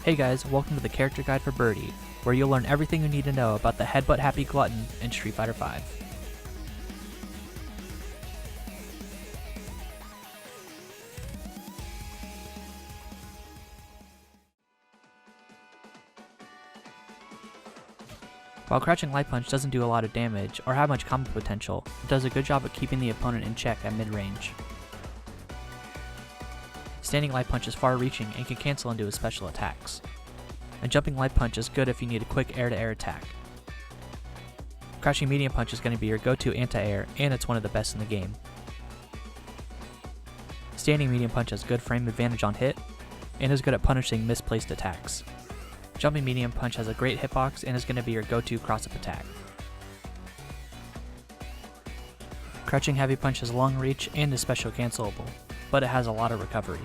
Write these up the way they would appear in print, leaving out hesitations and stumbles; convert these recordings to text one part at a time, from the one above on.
Hey guys, welcome to the character guide for Birdie, where you'll learn everything you need to know about the headbutt happy glutton in Street Fighter V. While crouching light punch doesn't do a lot of damage or have much combo potential, it does a good job of keeping the opponent in check at mid-range. Standing light punch is far-reaching and can cancel into his special attacks. And jumping light punch is good if you need a quick air-to-air attack. Crouching medium punch is going to be your go-to anti-air, and it's one of the best in the game. Standing medium punch has good frame advantage on hit, and is good at punishing misplaced attacks. Jumping medium punch has a great hitbox and is going to be your go-to cross-up attack. Crouching heavy punch has long reach and is special cancelable, but it has a lot of recovery.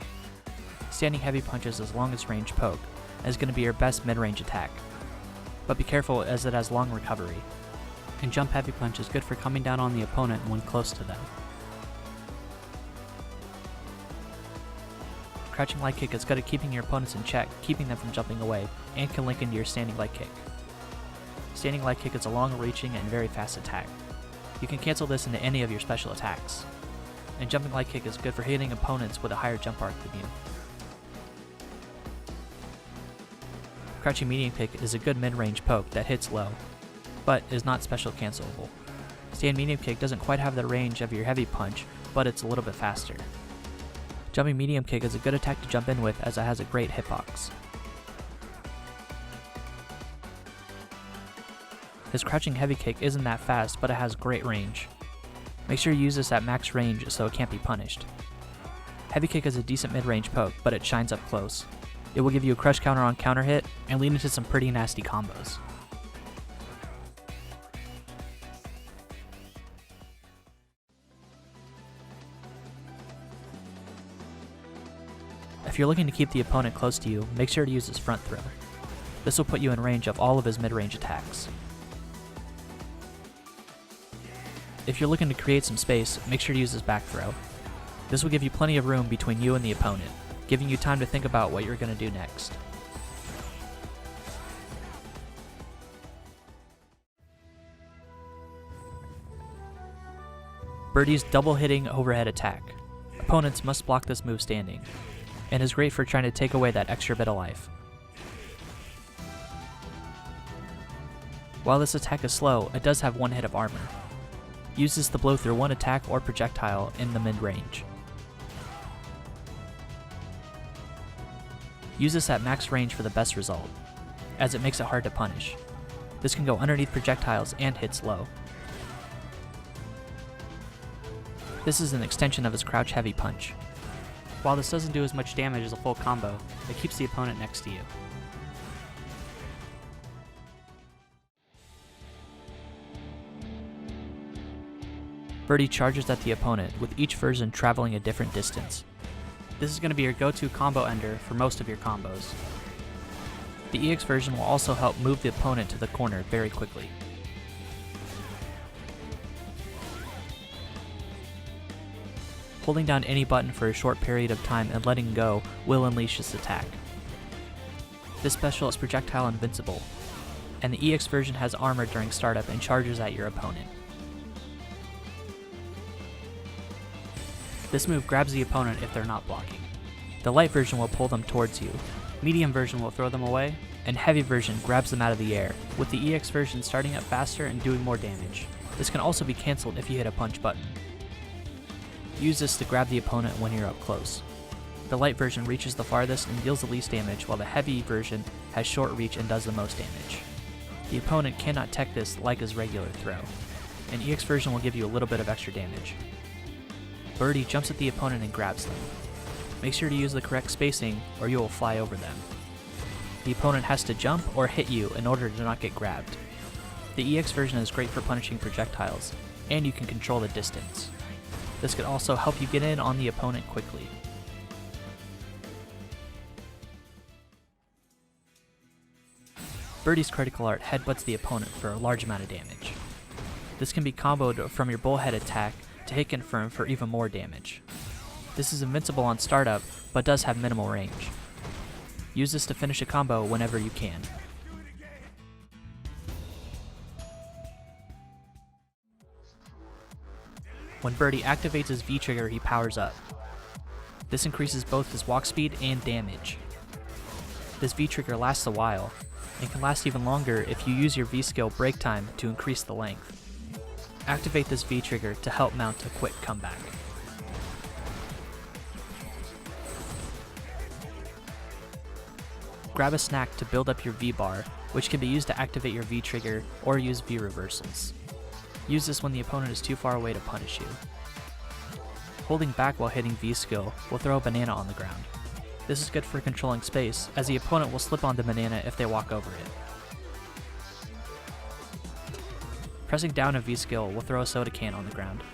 Standing heavy punch is his longest range poke, and is going to be your best mid-range attack. But be careful as it has long recovery. And jump heavy punch is good for coming down on the opponent when close to them. Crouching light kick is good at keeping your opponents in check, keeping them from jumping away, and can link into your standing light kick. Standing light kick is a long-reaching and very fast attack. You can cancel this into any of your special attacks. And jumping light kick is good for hitting opponents with a higher jump arc than you. Crouching medium kick is a good mid-range poke that hits low, but is not special cancelable. Stand medium kick doesn't quite have the range of your heavy punch, but it's a little bit faster. Jumping medium kick is a good attack to jump in with as it has a great hitbox. His crouching heavy kick isn't that fast, but it has great range. Make sure you use this at max range so it can't be punished. Heavy kick is a decent mid-range poke, but it shines up close. It will give you a crush counter on counter hit and lead into some pretty nasty combos. If you're looking to keep the opponent close to you, make sure to use his front throw. This will put you in range of all of his mid-range attacks. If you're looking to create some space, make sure to use his back throw. This will give you plenty of room between you and the opponent, giving you time to think about what you're going to do next. Birdie's double hitting overhead attack. Opponents must block this move standing, and is great for trying to take away that extra bit of life. While this attack is slow, it does have one hit of armor. Use this to blow through one attack or projectile in the mid-range. Use this at max range for the best result, as it makes it hard to punish. This can go underneath projectiles and hits low. This is an extension of his crouch heavy punch. While this doesn't do as much damage as a full combo, it keeps the opponent next to you. Birdie charges at the opponent, with each version traveling a different distance. This is going to be your go-to combo ender for most of your combos. The EX version will also help move the opponent to the corner very quickly. Holding down any button for a short period of time and letting go will unleash this attack. This special is projectile invincible, and the EX version has armor during startup and charges at your opponent. This move grabs the opponent if they're not blocking. The light version will pull them towards you, medium version will throw them away, and heavy version grabs them out of the air, with the EX version starting up faster and doing more damage. This can also be cancelled if you hit a punch button. Use this to grab the opponent when you're up close. The light version reaches the farthest and deals the least damage, while the heavy version has short reach and does the most damage. The opponent cannot tech this like his regular throw, and EX version will give you a little bit of extra damage. Birdie jumps at the opponent and grabs them. Make sure to use the correct spacing or you will fly over them. The opponent has to jump or hit you in order to not get grabbed. The EX version is great for punishing projectiles, and you can control the distance. This could also help you get in on the opponent quickly. Birdie's critical art headbutts the opponent for a large amount of damage. This can be comboed from your bullhead attack to hit confirm for even more damage. This is invincible on startup, but does have minimal range. Use this to finish a combo whenever you can. When Birdie activates his V trigger, he powers up. This increases both his walk speed and damage. This V trigger lasts a while, and can last even longer if you use your V skill break time to increase the length. Activate this V trigger to help mount a quick comeback. Grab a snack to build up your V bar, which can be used to activate your V trigger or use V reversals. Use this when the opponent is too far away to punish you. Holding back while hitting V skill will throw a banana on the ground. This is good for controlling space, as the opponent will slip on the banana if they walk over it. Pressing down a V skill will throw a soda can on the ground.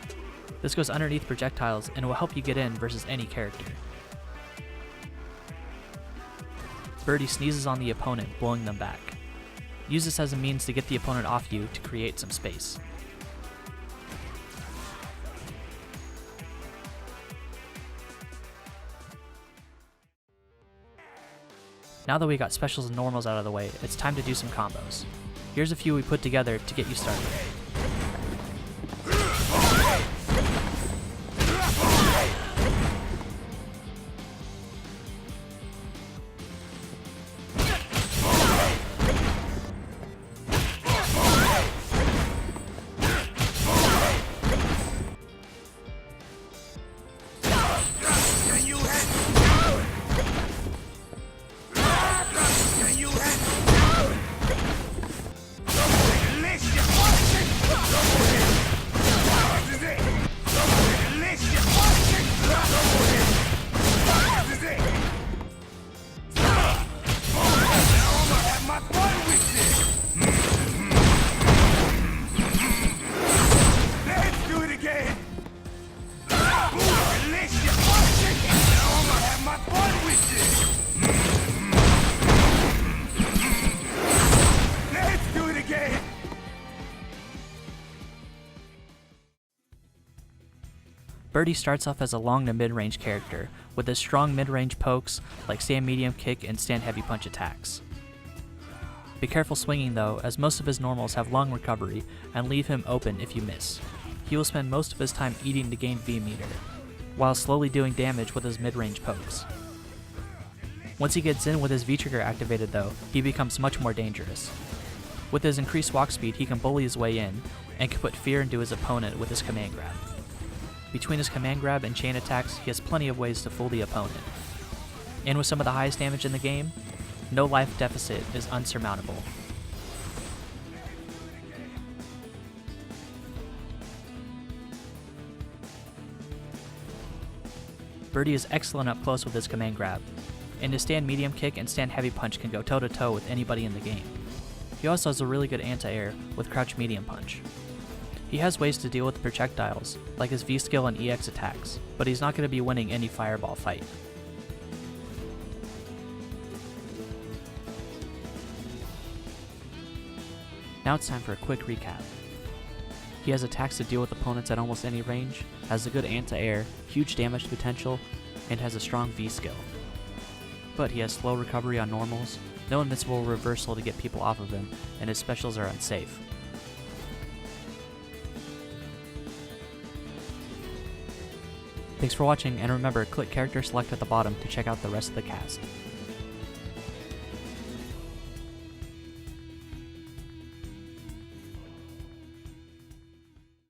This goes underneath projectiles and will help you get in versus any character. Birdie sneezes on the opponent, blowing them back. Use this as a means to get the opponent off you to create some space. Now that we got specials and normals out of the way, it's time to do some combos. Here's a few we put together to get you started. Birdie starts off as a long to mid-range character, with his strong mid-range pokes like stand medium kick and stand heavy punch attacks. Be careful swinging though, as most of his normals have long recovery and leave him open if you miss. He will spend most of his time eating to gain V meter, while slowly doing damage with his mid-range pokes. Once he gets in with his V trigger activated though, he becomes much more dangerous. With his increased walk speed, he can bully his way in, and can put fear into his opponent with his command grab. Between his command grab and chain attacks, he has plenty of ways to fool the opponent. And with some of the highest damage in the game, no life deficit is unsurmountable. Birdie is excellent up close with his command grab, and his stand medium kick and stand heavy punch can go toe to toe with anybody in the game. He also has a really good anti-air with crouch medium punch. He has ways to deal with projectiles, like his V skill and EX attacks, but he's not going to be winning any fireball fight. Now it's time for a quick recap. He has attacks to deal with opponents at almost any range, has a good anti-air, huge damage potential, and has a strong V skill. But he has slow recovery on normals, no invincible reversal to get people off of him, and his specials are unsafe. Thanks for watching, and remember, click character select at the bottom to check out the rest of the cast.